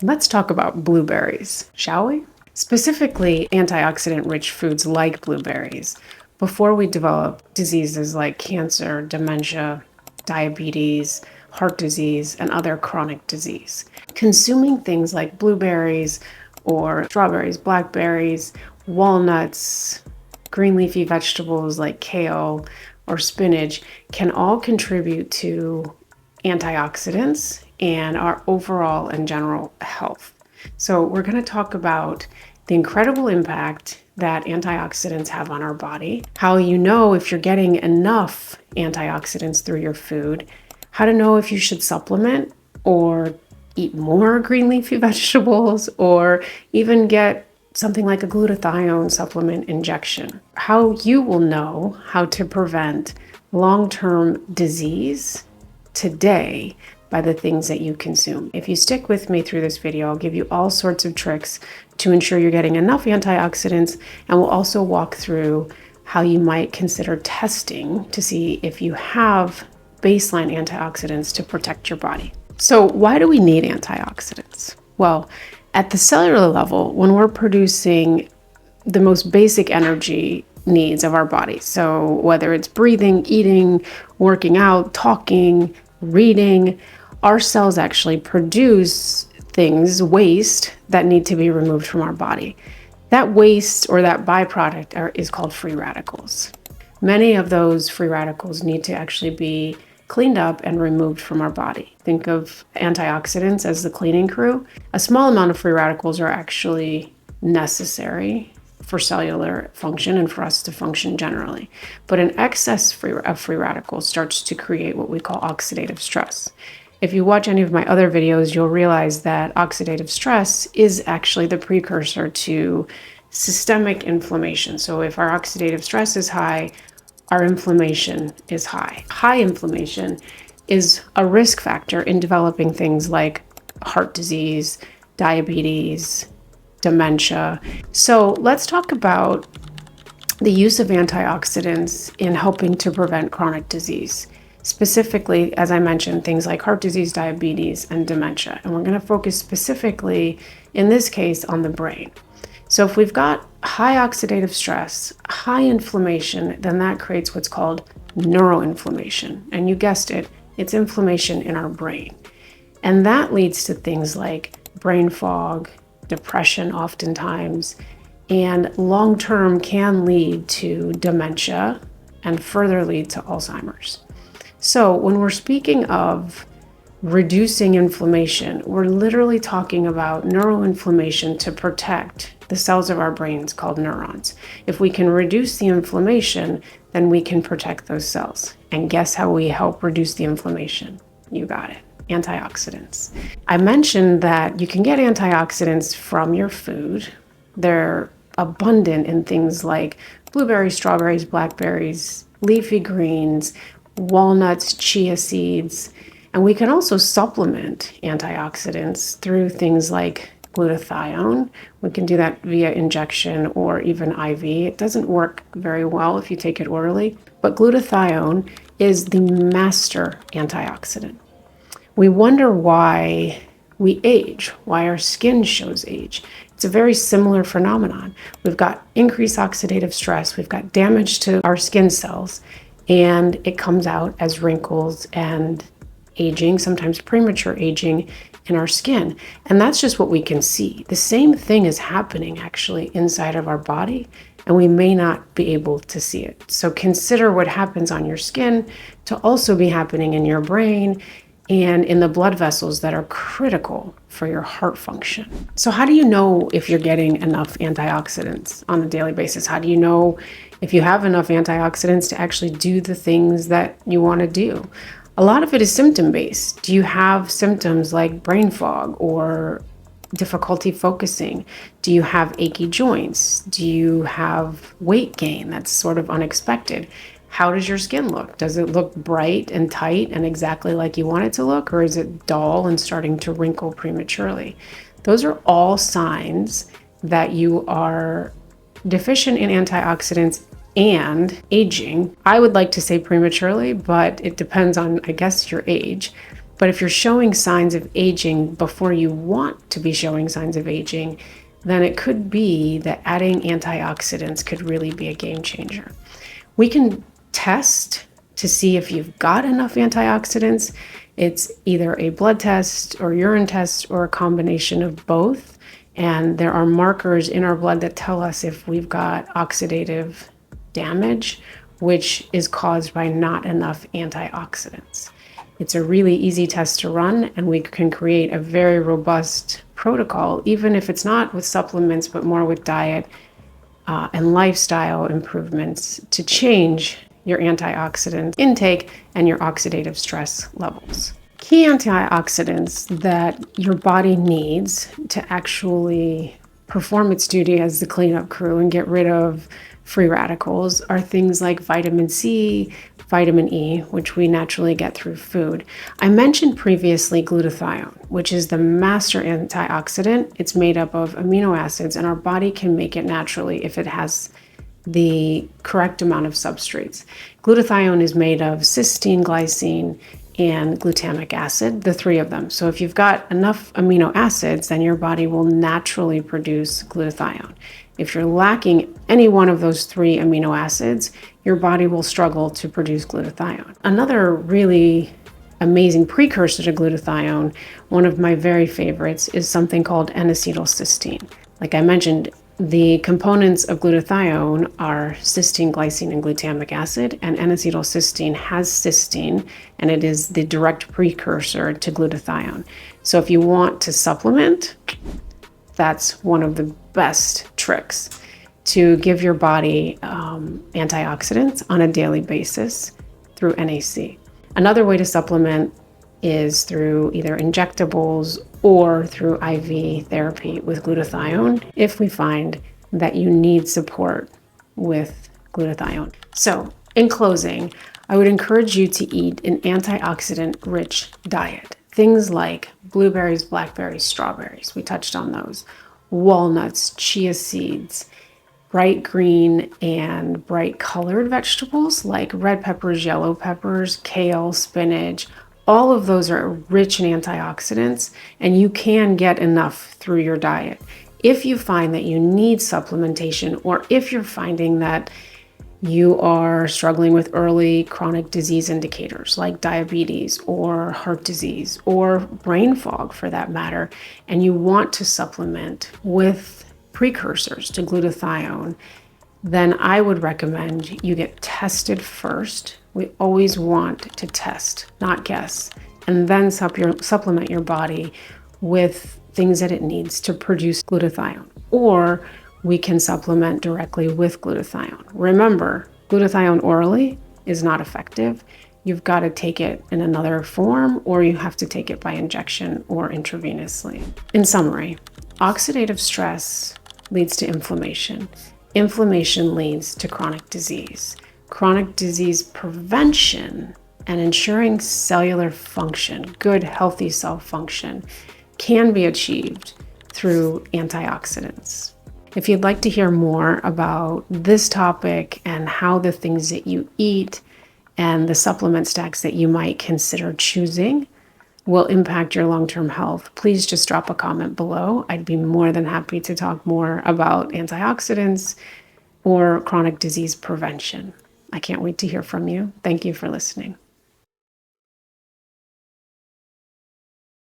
Let's talk about blueberries, shall we? Specifically, antioxidant-rich foods like blueberries before we develop diseases like cancer, dementia, diabetes, heart disease, and other chronic disease. Consuming things like blueberries or strawberries, blackberries, walnuts, green leafy vegetables like kale or spinach can all contribute to antioxidants and our overall and general health. So we're going to talk about the incredible impact that antioxidants have on our body, how you know if you're getting enough antioxidants through your food, how to know if you should supplement or eat more green leafy vegetables, or even get something like a glutathione supplement injection, how you will know how to prevent long-term disease today by the things that you consume. If you stick with me through this video, I'll give you all sorts of tricks to ensure you're getting enough antioxidants, and we'll also walk through how you might consider testing to see if you have baseline antioxidants to protect your body. So why do we need antioxidants? Well, at the cellular level, when we're producing the most basic energy needs of our body, so whether it's breathing, eating, working out, talking, reading, our cells actually produce things, waste, that need to be removed from our body. That waste or that byproduct is called free radicals. Many of those free radicals need to actually be cleaned up and removed from our body. Think of antioxidants as the cleaning crew. A small amount of free radicals are actually necessary for cellular function and for us to function generally. But an excess of free radicals starts to create what we call oxidative stress. If you watch any of my other videos, you'll realize that oxidative stress is actually the precursor to systemic inflammation. So if our oxidative stress is high, our inflammation is high. High inflammation is a risk factor in developing things like heart disease, diabetes, dementia. So let's talk about the use of antioxidants in helping to prevent chronic disease. Specifically, as I mentioned, things like heart disease, diabetes, and dementia. And we're going to focus specifically, in this case, on the brain. So if we've got high oxidative stress, high inflammation, then that creates what's called neuroinflammation. And you guessed it, it's inflammation in our brain. And that leads to things like brain fog, depression oftentimes, and long-term can lead to dementia and further lead to Alzheimer's. So when we're speaking of reducing inflammation, we're literally talking about neuroinflammation to protect the cells of our brains called neurons. If we can reduce the inflammation, then we can protect those cells. And guess how we help reduce the inflammation? You got it. Antioxidants. I mentioned that you can get antioxidants from your food. They're abundant in things like blueberries, strawberries, blackberries, leafy greens, walnuts, chia seeds. And we can also supplement antioxidants through things like glutathione. We can do that via injection or even IV. It doesn't work very well if you take it orally, but glutathione is the master antioxidant. We wonder why we age, why our skin shows age. It's a very similar phenomenon. We've got increased oxidative stress, we've got damage to our skin cells, and it comes out as wrinkles and aging, sometimes premature aging in our skin. And that's just what we can see. The same thing is happening actually inside of our body, and we may not be able to see it. So consider what happens on your skin to also be happening in your brain and in the blood vessels that are critical for your heart function. So how do you know if you're getting enough antioxidants on a daily basis? How do you know if you have enough antioxidants to actually do the things that you want to do? A lot of it is symptom-based. Do you have symptoms like brain fog or difficulty focusing? Do you have achy joints? Do you have weight gain that's sort of unexpected? How does your skin look? Does it look bright and tight and exactly like you want it to look, or is it dull and starting to wrinkle prematurely? Those are all signs that you are deficient in antioxidants and aging. I would like to say prematurely, but it depends on, I guess, your age. But if you're showing signs of aging before you want to be showing signs of aging, then it could be that adding antioxidants could really be a game changer. We can test to see if you've got enough antioxidants. It's either a blood test or urine test or a combination of both. And there are markers in our blood that tell us if we've got oxidative damage, which is caused by not enough antioxidants. It's a really easy test to run, and we can create a very robust protocol, even if it's not with supplements, but more with diet and lifestyle improvements to change your antioxidant intake and your oxidative stress levels. Key antioxidants that your body needs to actually perform its duty as the cleanup crew and get rid of free radicals are things like vitamin C, vitamin E, which we naturally get through food. I mentioned previously glutathione, which is the master antioxidant. It's made up of amino acids, and our body can make it naturally if it has the correct amount of substrates. Glutathione is made of cysteine, glycine, and glutamic acid, the three of them. So if you've got enough amino acids, then your body will naturally produce glutathione. If you're lacking any one of those three amino acids, your body will struggle to produce glutathione. Another really amazing precursor to glutathione, one of my very favorites, is something called N-acetylcysteine. Like I mentioned, the components of glutathione are cysteine, glycine, and glutamic acid, and N-acetylcysteine has cysteine, and it is the direct precursor to glutathione. So if you want to supplement, that's one of the best tricks to give your body antioxidants on a daily basis through NAC. Another way to supplement is through either injectables or through IV therapy with glutathione if we find that you need support with glutathione. So, in closing, I would encourage you to eat an antioxidant-rich diet. Things like blueberries, blackberries, strawberries, we touched on those, walnuts, chia seeds, bright green and bright colored vegetables like red peppers, yellow peppers, kale, spinach. All of those are rich in antioxidants, and you can get enough through your diet. If you find that you need supplementation, or if you're finding that you are struggling with early chronic disease indicators like diabetes or heart disease or brain fog for that matter, and you want to supplement with precursors to glutathione, then I would recommend you get tested first. We always want to test, not guess, and then supplement your body with things that it needs to produce glutathione. Or we can supplement directly with glutathione. Remember, glutathione orally is not effective. You've got to take it in another form, or you have to take it by injection or intravenously. In summary, oxidative stress leads to inflammation. Inflammation leads to chronic disease. Chronic disease prevention and ensuring cellular function, good, healthy cell function, can be achieved through antioxidants. If you'd like to hear more about this topic and how the things that you eat and the supplement stacks that you might consider choosing will impact your long-term health, please just drop a comment below. I'd be more than happy to talk more about antioxidants or chronic disease prevention. I can't wait to hear from you. Thank you for listening.